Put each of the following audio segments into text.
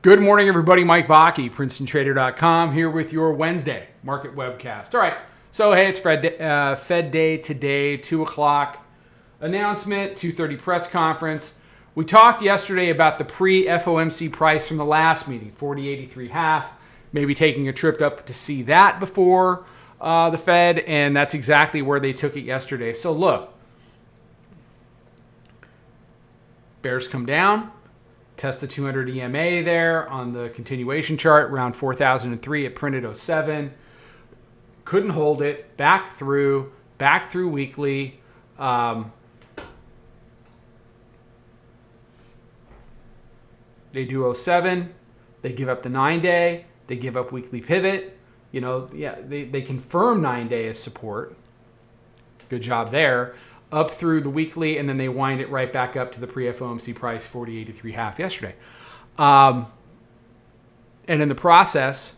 Good morning, everybody. Mike Vacchi, Princetontrader.com, here with your Wednesday market webcast. All right, so hey, it's Fed Day today, 2 o'clock announcement, 2:30 press conference. We talked yesterday about the pre-FOMC price from the last meeting, 40.83.5, maybe taking a trip up to see that before the Fed, and that's exactly where they took it yesterday. So look, bears come down. Test the 200 EMA there on the continuation chart, around 4,003. It printed 07. Couldn't hold it. Back through weekly. They do 07. They give up the 9-day. They give up weekly pivot. They confirm 9-day as support. Good job there. Up through the weekly, and then they wind it right back up to the pre-FOMC price, 40.83.5 yesterday. And in the process,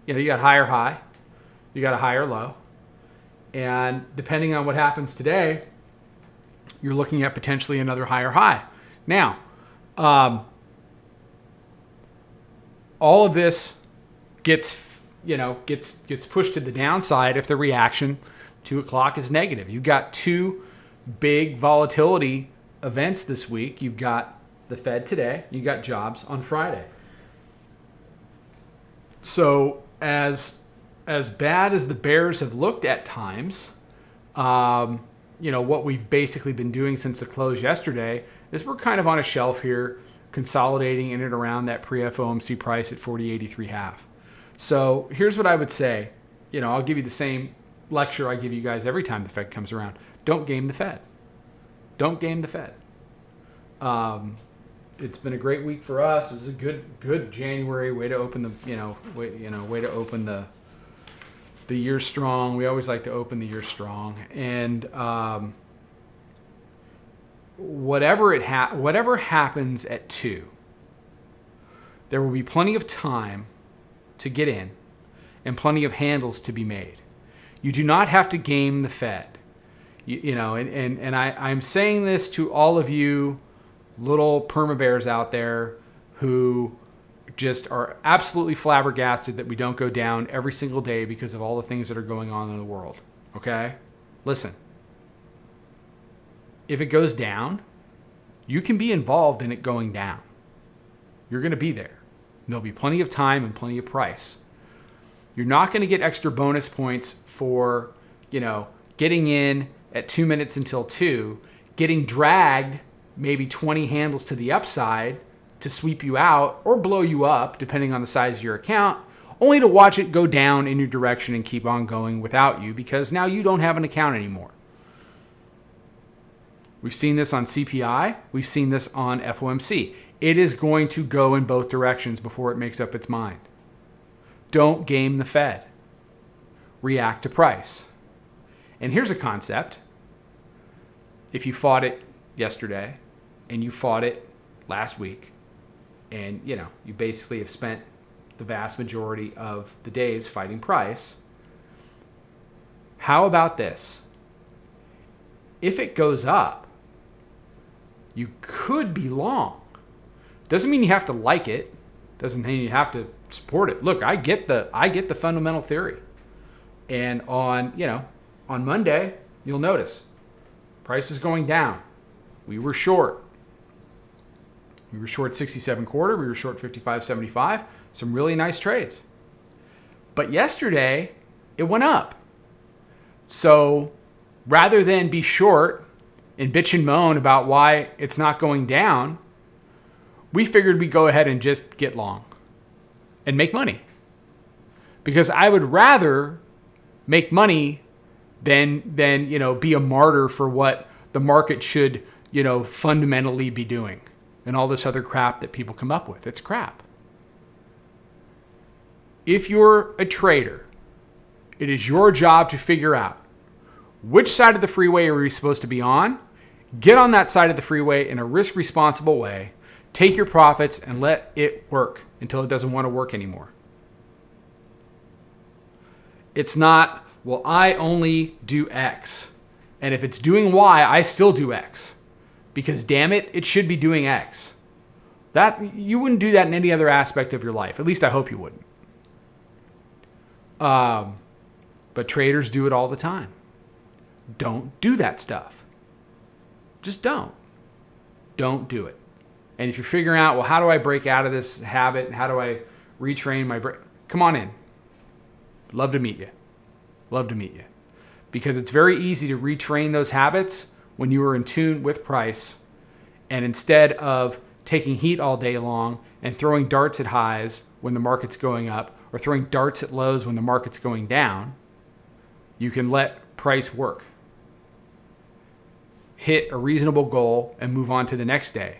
you got higher high, you got a higher low, and depending on what happens today, you're looking at potentially another higher high. Now, all of this gets pushed to the downside if the reaction 2 o'clock is negative. You've got two big volatility events this week. You've got the Fed today. You got jobs on Friday. So as bad as the bears have looked at times, what we've basically been doing since the close yesterday is we're kind of on a shelf here, consolidating in and around that pre-FOMC price at 40.83.5. So here's what I would say. I'll give you the same lecture I give you guys every time the Fed comes around. Don't game the Fed. Don't game the Fed. It's been a great week for us. It was a good January way to open the year strong. We always like to open the year strong, and whatever happens at 2, there will be plenty of time to get in and plenty of handles to be made. You do not have to game the Fed. I'm saying this to all of you little perma bears out there who just are absolutely flabbergasted that we don't go down every single day because of all the things that are going on in the world. Okay? Listen. If it goes down, you can be involved in it going down. You're going to be there. There'll be plenty of time and plenty of price. You're not going to get extra bonus points for, getting in at 2 minutes until 2, getting dragged maybe 20 handles to the upside to sweep you out or blow you up, depending on the size of your account, only to watch it go down in your direction and keep on going without you because now you don't have an account anymore. We've seen this on CPI. We've seen this on FOMC. It is going to go in both directions before it makes up its mind. Don't game the Fed. React to price. And here's a concept. If you fought it yesterday and you fought it last week and, you basically have spent the vast majority of the days fighting price, how about this? If it goes up, you could be long. Doesn't mean you have to like it. Doesn't mean you have to support it. Look, I get the fundamental theory. And on Monday, you'll notice price is going down. We were short. We were short 67.25. We were short 55.75. Some really nice trades. But yesterday, it went up. So rather than be short and bitch and moan about why it's not going down, we figured we'd go ahead and just get long and make money. Because I would rather make money than be a martyr for what the market should, fundamentally be doing and all this other crap that people come up with. It's crap. If you're a trader, it is your job to figure out which side of the freeway are we supposed to be on, get on that side of the freeway in a risk-responsible way, take your profits, and let it work until it doesn't want to work anymore. It's not, well, I only do X. And if it's doing Y, I still do X. Because damn it, it should be doing X. That you wouldn't do that in any other aspect of your life. At least I hope you wouldn't. But traders do it all the time. Don't do that stuff. Just don't. Don't do it. And if you're figuring out, well, how do I break out of this habit? How do I retrain my brain? Come on in. Love to meet you. Love to meet you. Because it's very easy to retrain those habits when you are in tune with price. And instead of taking heat all day long and throwing darts at highs when the market's going up or throwing darts at lows when the market's going down, you can let price work. Hit a reasonable goal and move on to the next day.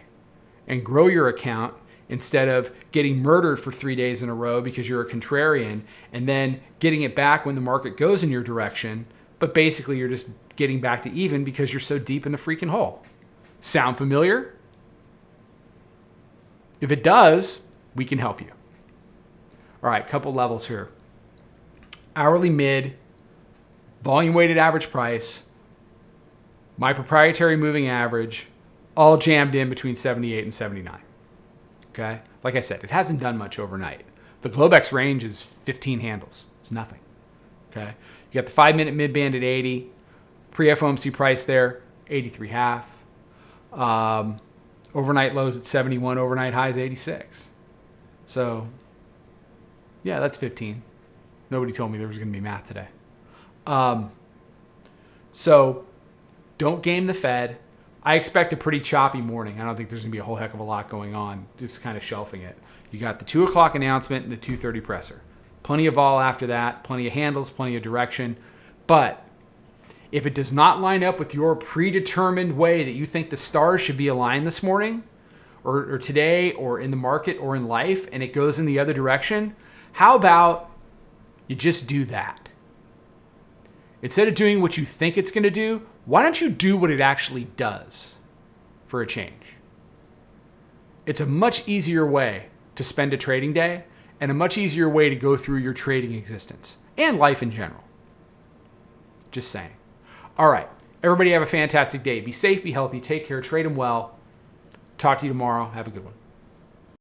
And grow your account instead of getting murdered for 3 days in a row because you're a contrarian and then getting it back when the market goes in your direction. But basically you're just getting back to even because you're so deep in the freaking hole. Sound familiar? If it does, we can help you. All right, couple levels here. Hourly mid, volume weighted average price, my proprietary moving average, all jammed in between 78 and 79. Okay? Like I said, it hasn't done much overnight. The Globex range is 15 handles. It's nothing. Okay? You got the 5-minute mid band at 80, pre-FOMC price there, 83.5. Overnight lows at 71, overnight highs 86. So, yeah, that's 15. Nobody told me there was going to be math today. So, don't game the Fed. I expect a pretty choppy morning. I don't think there's going to be a whole heck of a lot going on, just kind of shelving it. You got the 2 o'clock announcement and the 2:30 presser. Plenty of vol after that, plenty of handles, plenty of direction. But if it does not line up with your predetermined way that you think the stars should be aligned this morning or today or in the market or in life, and it goes in the other direction, how about you just do that? Instead of doing what you think it's going to do, why don't you do what it actually does for a change? It's a much easier way to spend a trading day and a much easier way to go through your trading existence and life in general. Just saying. All right. Everybody have a fantastic day. Be safe, be healthy, take care, trade them well. Talk to you tomorrow. Have a good one.